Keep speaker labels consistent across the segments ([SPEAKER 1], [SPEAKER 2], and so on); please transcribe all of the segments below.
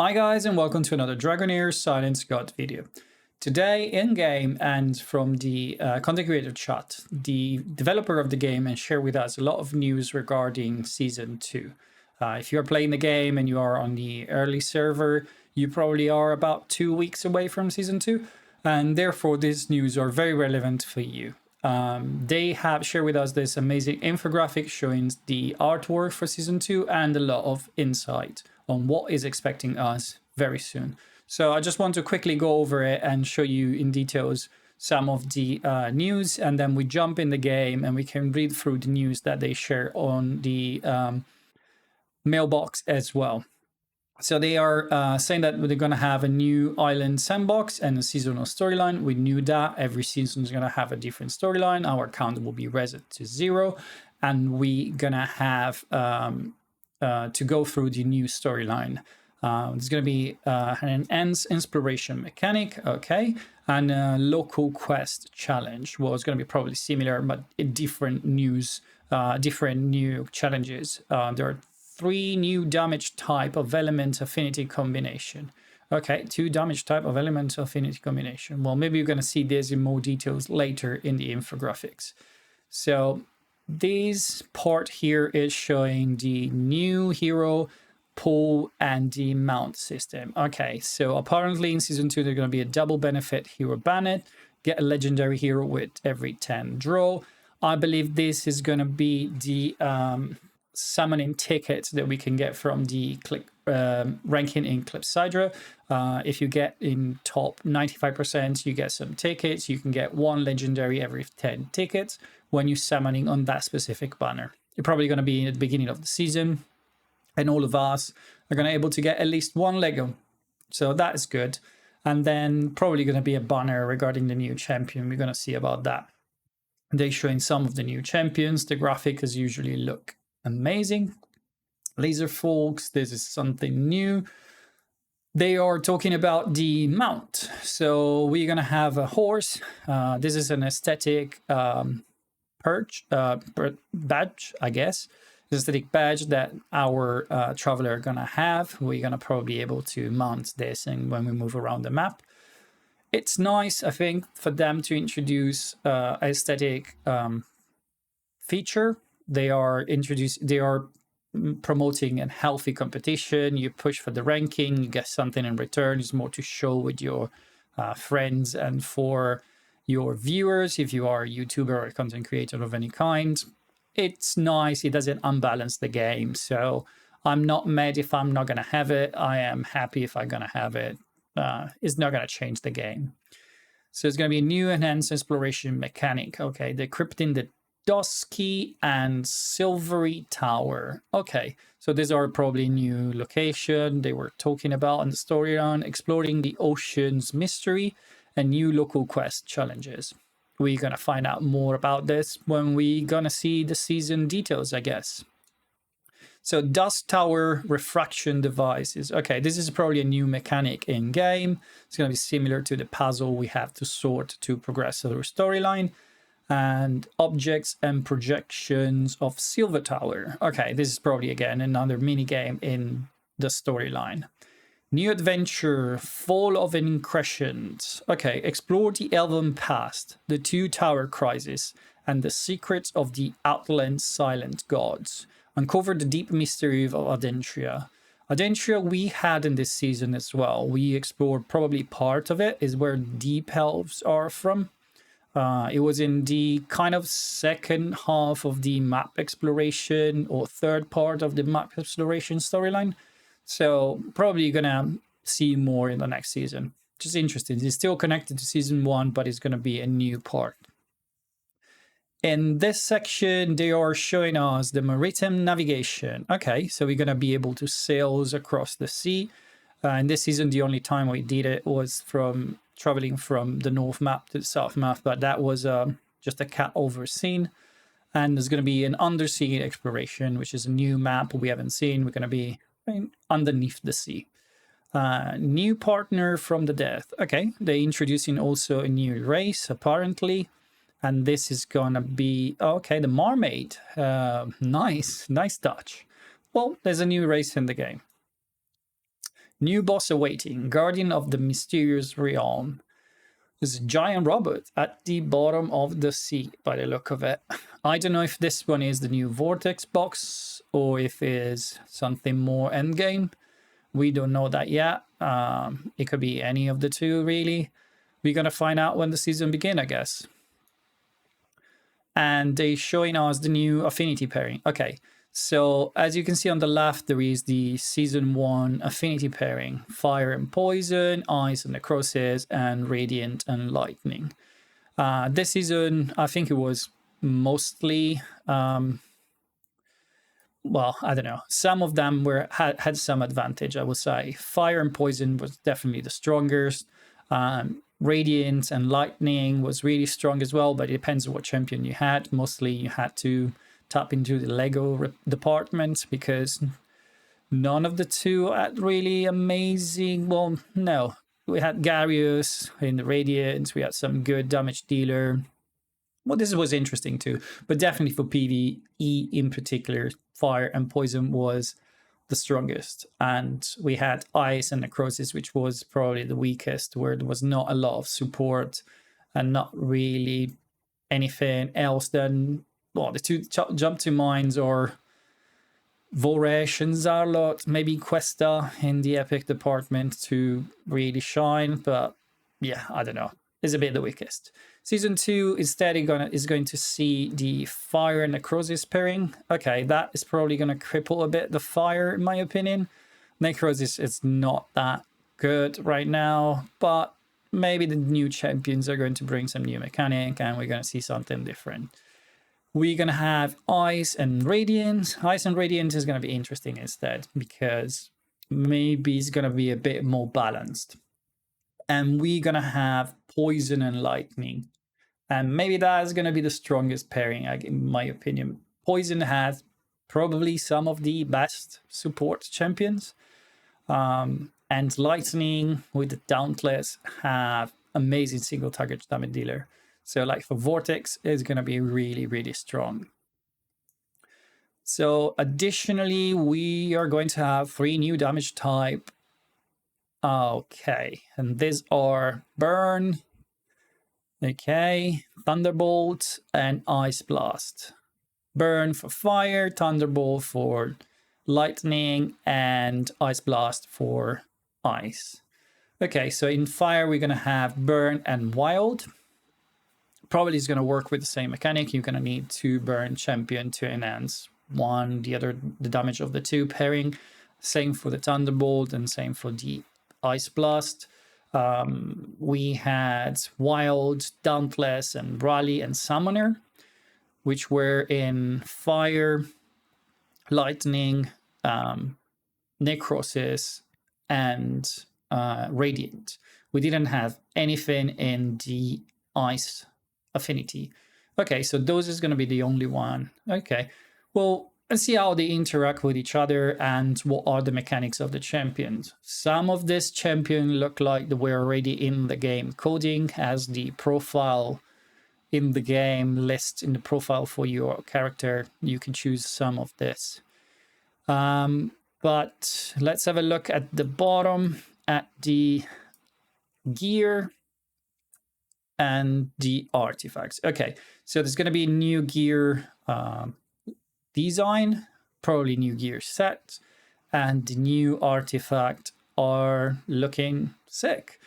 [SPEAKER 1] Hi guys, and welcome to another Dragonheir Silence God video. Today in game, and from the content creator chat, the developer of the game and share with us a lot of news regarding season 2. If you're playing the game and you are on the early server, you probably are about 2 weeks away from season 2, and therefore these news are very relevant for you. They have shared with us this amazing infographic showing the artwork for season 2 and a lot of insight on what is expecting us very soon. So I just want to quickly go over it and show you in details some of the news, and then we jump in the game and we can read through the news that they share on the mailbox as well. So they are saying that they're going to have a new island sandbox and a seasonal storyline. We knew that every season is going to have a different storyline. Our count will be reset to 0, and we're going to have to go through the new storyline. There's going to be an enhanced inspiration mechanic, okay, and a local quest challenge. Well, it's going to be probably similar, but different news, different new challenges. There are 3 new damage type of element affinity combination. Okay, 2 damage type of element affinity combination. Well, maybe you're going to see this in more details later in the infographics. So this part here is showing the new hero pull and the mount system. Okay, so apparently in season 2 there's going to be a double benefit hero banned, get a legendary hero with every 10 draw. I believe this is going to be the summoning tickets that we can get from the ranking in Clepsydra. If you get in top 95%, you get some tickets. You can get 1 legendary every 10 tickets when you're summoning on that specific banner. You're probably going to be at the beginning of the season, and all of us are going to be able to get at least 1 Lego. So that is good. And then probably going to be a banner regarding the new champion. We're going to see about that. They're showing some of the new champions. The graphics usually look amazing. Laser Folks, this is something new. They are talking about the mount. So we're going to have a horse. This is an aesthetic badge, I guess. Aesthetic badge that our traveler are going to have. We're going to probably be able to mount this and when we move around the map. It's nice, I think, for them to introduce aesthetic feature. They are promoting a healthy competition. You push for the ranking, you get something in return. It's more to show with your friends and for your viewers, if you are a YouTuber or a content creator of any kind. It's nice. It doesn't unbalance the game. So I'm not mad if I'm not going to have it. I am happy if I'm going to have it. It's not going to change the game. So it's going to be a new enhanced exploration mechanic. Okay, decrypting the Dusky and Silvery Tower. Okay, so these are probably new location they were talking about in the storyline, exploring the ocean's mystery and new local quest challenges. We're going to find out more about this when we're going to see the season details, I guess. So Dust Tower refraction devices. Okay, this is probably a new mechanic in game. It's going to be similar to the puzzle we have to sort to progress through storyline. And objects and projections of Silver Tower. Okay, this is probably again another mini game in the storyline. New adventure, Fall of an Increscent. Okay, explore the Elven past, the 2 Tower crisis, and the secrets of the Outland Silent Gods. Uncover the deep mystery of Adentria. Adentria we had in this season as well. We explored probably part of it, is where Deep Elves are from. It was in the kind of second half of the map exploration or third part of the map exploration storyline. So probably you're going to see more in the next season. Just interesting. It's still connected to season 1, but it's going to be a new part. In this section, they are showing us the maritime navigation. Okay, so we're going to be able to sail across the sea. In this season, the only time we did it was from traveling from the north map to the south map, but that was just a cat over scene. And there's going to be an undersea exploration, which is a new map we haven't seen. We're going to be underneath the sea. New partner from the death. Okay, they're introducing also a new race, apparently. And this is going to be, okay, the Mermaid. Nice touch. Well, there's a new race in the game. New boss awaiting, Guardian of the Mysterious Realm. There's a giant robot at the bottom of the sea, by the look of it. I don't know if this one is the new Vortex box or if it's something more endgame. We don't know that yet. It could be any of the two, really. We're going to find out when the season begins, I guess. And they're showing us the new affinity pairing. Okay, so as you can see on the left, there is the Season 1 affinity pairing. Fire and Poison, Ice and Necrosis, and Radiant and Lightning. This season, I think it was mostly... well, I don't know. Some of them had some advantage, I would say. Fire and Poison was definitely the strongest. Radiant and Lightning was really strong as well, but it depends on what champion you had. Mostly you had to tap into the Lego department because none of the two had really amazing... Well, no. We had Garius in the Radiant. We had some good damage dealer. Well, this was interesting too, but definitely for PvE in particular, Fire and Poison was the strongest. And we had Ice and Necrosis, which was probably the weakest, where there was not a lot of support and not really anything else than, well, the two jump to minds or Voresh and Zarlot, maybe Questa in the Epic department to really shine, but yeah, I don't know. It's a bit the weakest. Season 2 instead is going to see the Fire and Necrosis pairing. Okay, that is probably going to cripple a bit the Fire, in my opinion. Necrosis is not that good right now, but maybe the new champions are going to bring some new mechanic and we're going to see something different. We're going to have Ice and Radiant. Ice and Radiant is going to be interesting instead because maybe it's going to be a bit more balanced. And we're going to have Poison and Lightning. And maybe that is going to be the strongest pairing, in my opinion. Poison has probably some of the best support champions. And Lightning with the Dauntless have amazing single target damage dealer. So like for Vortex, it's going to be really, really strong. So additionally, we are going to have 3 new damage type. Okay, and these are Burn, okay, Thunderbolt, and Ice Blast. Burn for fire, Thunderbolt for lightning, and Ice Blast for ice. Okay, so in fire, we're going to have Burn and Wild. Probably is going to work with the same mechanic. You're going to need 2 Burn champion to enhance the damage of the 2 pairing. Same for the Thunderbolt and same for the Ice Blast. We had Wild, Dauntless, and Rally and Summoner, which were in Fire, Lightning, Necrosis, and Radiant. We didn't have anything in the Ice affinity. Okay, so those is going to be the only one. Okay, well, let's see how they interact with each other and what are the mechanics of the champions. Some of this champion look like they were already in the game coding, as the profile in the game list in the profile for your character. You can choose some of this. But let's have a look at the bottom at the gear and the artifacts. Okay, so there's going to be new gear design, probably new gear set, and the new artifact are looking sick.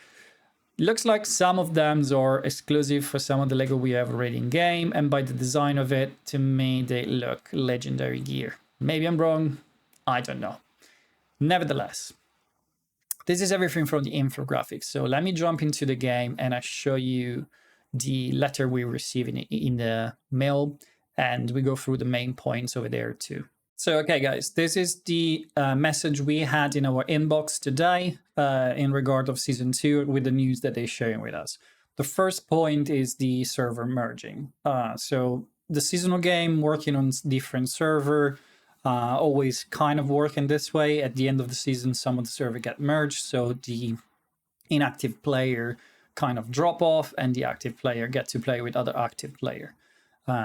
[SPEAKER 1] Looks like some of them are exclusive for some of the Lego we have already in game, and by the design of it, to me, they look legendary gear. Maybe I'm wrong, I don't know. Nevertheless, this is everything from the infographics. So let me jump into the game and I show you the letter we received in the mail, and we go through the main points over there too. So, okay, guys, this is the message we had in our inbox today in regard of Season 2 with the news that they're sharing with us. The first point is the server merging. So the seasonal game working on different server, always kind of working this way. At the end of the season, some of the server get merged, so the inactive player kind of drop off and the active player get to play with other active player.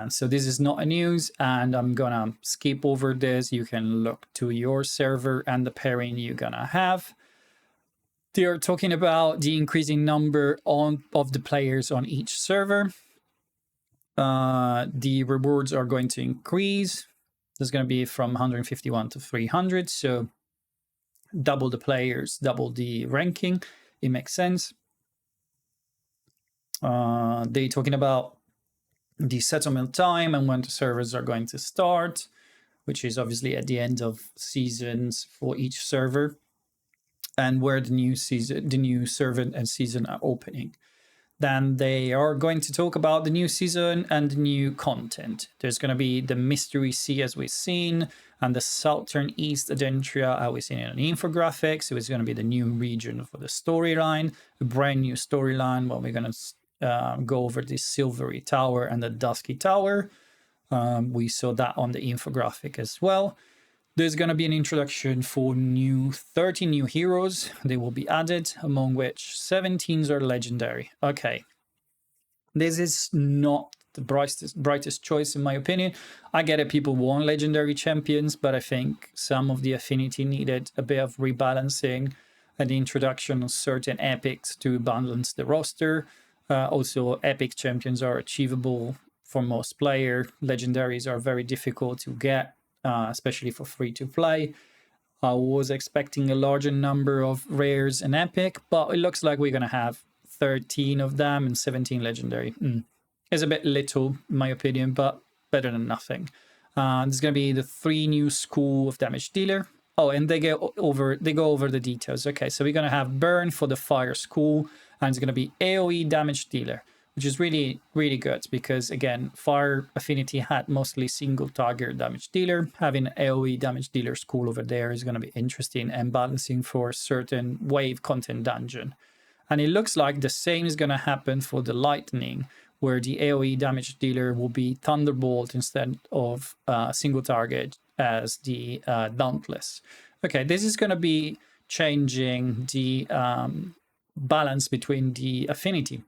[SPEAKER 1] So this is not a news, and I'm gonna skip over this. You can look to your server and the pairing you're gonna have. They're talking about the increasing number of the players on each server. The rewards are going to increase. There's going to be from 151 to 300. So double the players, double the ranking. It makes sense. They're talking about the settlement time and when the servers are going to start, which is obviously at the end of seasons for each server, and where the new server and season are opening. Then they are going to talk about the new season and the new content. There's going to be the Mystery Sea, as we've seen, and the Southern East Adentria, as we've seen in an infographic. So it's going to be the new region for the storyline, a brand new storyline where we're going to go over the Silvery Tower and the Dusky Tower. We saw that on the infographic as well. There's going to be an introduction for 30 new heroes. They will be added, among which 17 are legendary. Okay. This is not the brightest choice, in my opinion. I get it, people want legendary champions, but I think some of the affinity needed a bit of rebalancing and the introduction of certain epics to balance the roster. Also, epic champions are achievable for most players. Legendaries are very difficult to get, especially for free-to-play. I was expecting a larger number of rares and epic, but it looks like we're going to have 13 of them and 17 legendary. It's a bit little, in my opinion, but better than nothing. There's going to be the 3 new school of damage dealer. Oh, and they go over the details. Okay, so we're going to have burn for the fire school, and it's going to be AoE damage dealer, which is really, really good because, again, fire affinity had mostly single target damage dealer. Having AoE damage dealer school over there is going to be interesting and balancing for certain wave content dungeon. And it looks like the same is going to happen for the lightning, where the AoE damage dealer will be Thunderbolt instead of single target as the Dauntless. Okay, this is going to be changing the balance between the affinity.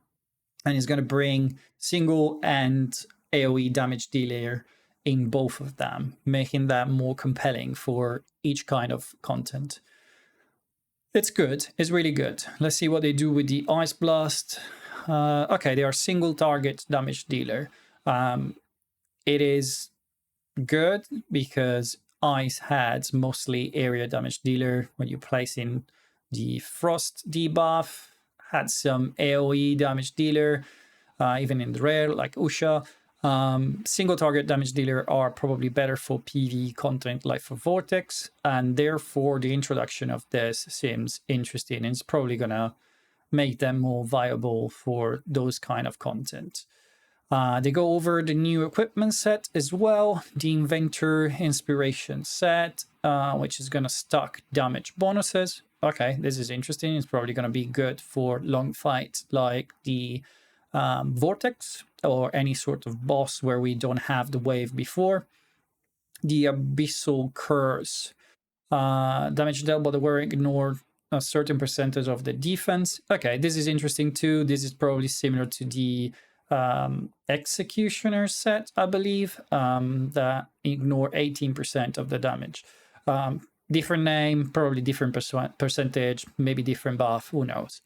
[SPEAKER 1] And it's going to bring single and AoE damage dealer in both of them, making that more compelling for each kind of content. It's good. It's really good. Let's see what they do with the Ice Blast. Okay, they are single target damage dealer. It is good because Ice had mostly area damage dealer when you place in the Frost debuff. Had some AoE damage dealer, even in the rare, like Usha. Single target damage dealer are probably better for PvE content like for Vortex, and therefore the introduction of this seems interesting, and it's probably gonna make them more viable for those kind of content. They go over the new equipment set as well, the Inventor Inspiration set, which is gonna stack damage bonuses. Okay, this is interesting. It's probably going to be good for long fights like the Vortex or any sort of boss where we don't have the wave before. The Abyssal Curse. Damage dealt by the wearer ignored a certain percentage of the defense. Okay, this is interesting too. This is probably similar to the Executioner set, I believe, that ignore 18% of the damage. Different name, probably different percentage, maybe different buff, who knows.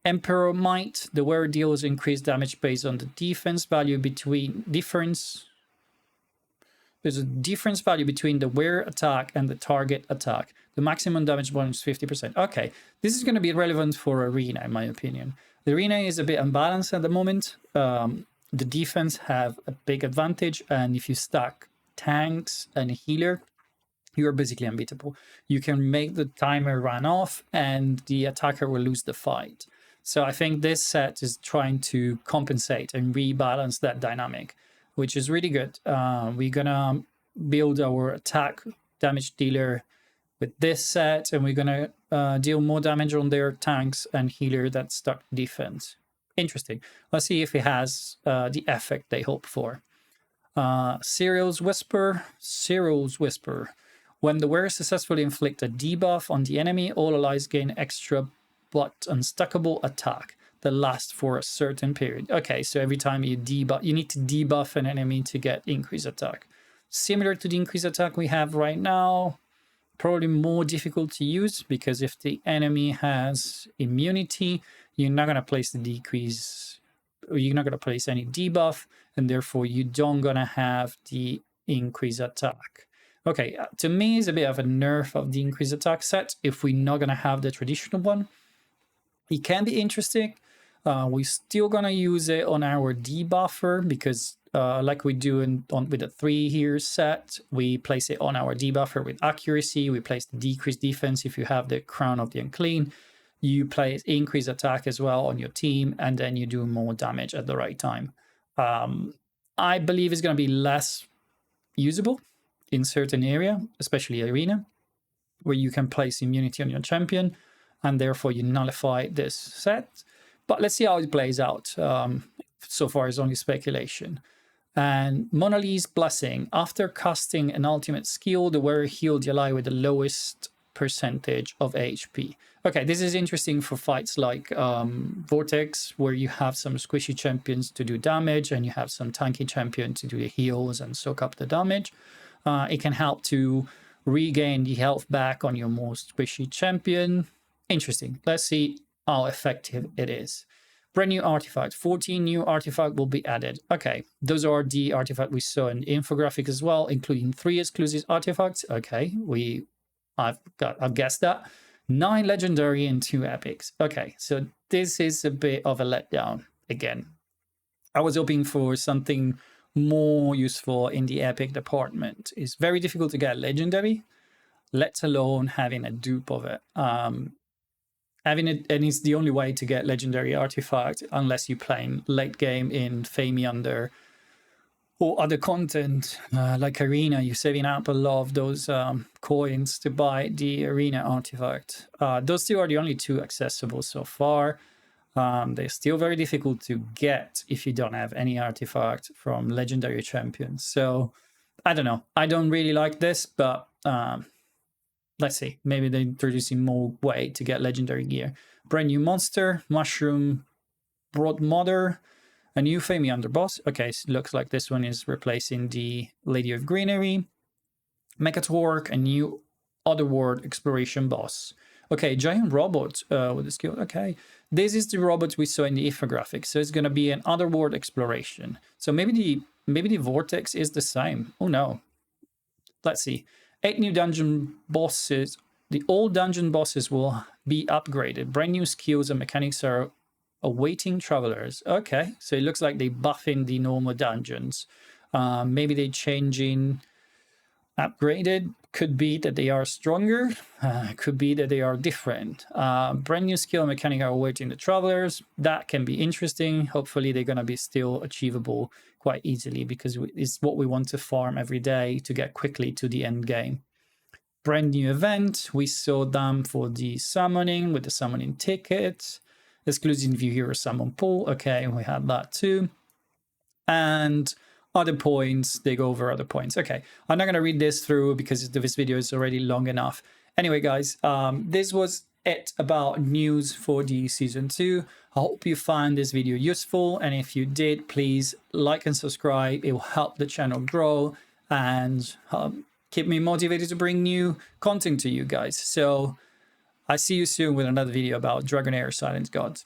[SPEAKER 1] Emperor Might, the wearer deals increased damage based on the defense value between There's a difference value between the wearer attack and the target attack. The maximum damage bonus is 50%. Okay, this is going to be relevant for Arena, in my opinion. The Arena is a bit unbalanced at the moment. The defense have a big advantage, and if you stack tanks and a healer, you're basically unbeatable. You can make the timer run off and the attacker will lose the fight. So I think this set is trying to compensate and rebalance that dynamic, which is really good. We're gonna build our attack damage dealer with this set, and we're gonna deal more damage on their tanks and healer that stuck defense. Interesting. Let's see if it has the effect they hope for. Cyril's Whisper. When the wearer successfully inflicts a debuff on the enemy, all allies gain extra but unstackable attack that lasts for a certain period. Okay, so every time you debuff, you need to debuff an enemy to get increased attack. Similar to the increased attack we have right now. probably more difficult to use, because if the enemy has immunity, you're not going to place the decrease, or you're not going to place any debuff, and therefore you don't going to have the increase attack. Okay, to me, it's a bit of a nerf of the increase attack set if we're not going to have the traditional one. It can be interesting. We're still going to use it on our debuffer, because like we do with the 3 here set, we place it on our debuffer with accuracy. We place the decreased defense if you have the Crown of the Unclean. You place increased attack as well on your team, and then you do more damage at the right time. I believe it's going to be less usable in certain area, especially arena, where you can place immunity on your champion, and therefore you nullify this set. But let's see how it plays out. So far, it's only speculation. And Mona Lisa's Blessing. After casting an ultimate skill, the wearer healed the ally with the lowest percentage of HP. Okay, this is interesting for fights like Vortex, where you have some squishy champions to do damage, and you have some tanky champion to do the heals and soak up the damage. It can help to regain the health back on your most squishy champion. Interesting. Let's see how effective it is. Brand new artifact. 14 new artifact will be added. Okay, those are the artifacts we saw in the infographic as well, including 3 exclusive artifacts. Okay, I've guessed that. 9 legendary and 2 epics. Okay, so this is a bit of a letdown again. I was hoping for something more useful in the epic department. It's very difficult to get legendary, let alone having a dupe of it. Having it, and it's the only way to get legendary artifact unless you're playing late game in Fame Under or other content like Arena. You're saving up a lot of those coins to buy the Arena artifact. Those 2 are the only 2 accessible so far. They're still very difficult to get if you don't have any artifact from legendary champions. So I don't know. I don't really like this, but let's see. Maybe they're introducing more way to get legendary gear. Brand new monster, Mushroom Broad Mother, a new Fame Underboss. Okay, so looks like this one is replacing the Lady of Greenery. Mechatork, a new Otherworld Exploration boss. Okay, giant robot with the skill. Okay, this is the robot we saw in the infographic. So it's going to be an Otherworld Exploration. So maybe the Vortex is the same. Oh no. Let's see. 8 new dungeon bosses. The old dungeon bosses will be upgraded. Brand new skills and mechanics are awaiting travelers. Okay, so it looks like they buffing the normal dungeons. Maybe they changing, upgraded. Could be that they are stronger. Could be that they are different. Brand new skill and mechanic are awaiting the travelers. That can be interesting. Hopefully they're going to be still achievable quite easily, because it's what we want to farm every day to get quickly to the end game. Brand new event. We saw them for the summoning with the summoning ticket. Exclusive view hero summon pool. Okay, we had that too. And other points, they go over other points. Okay, I'm not going to read this through because this video is already long enough. Anyway, guys, this was it about news for the season 2. I hope you found this video useful, and if you did, please like and subscribe. It will help the channel grow and keep me motivated to bring new content to you guys. So I see you soon with another video about Dragonheir Silent Gods.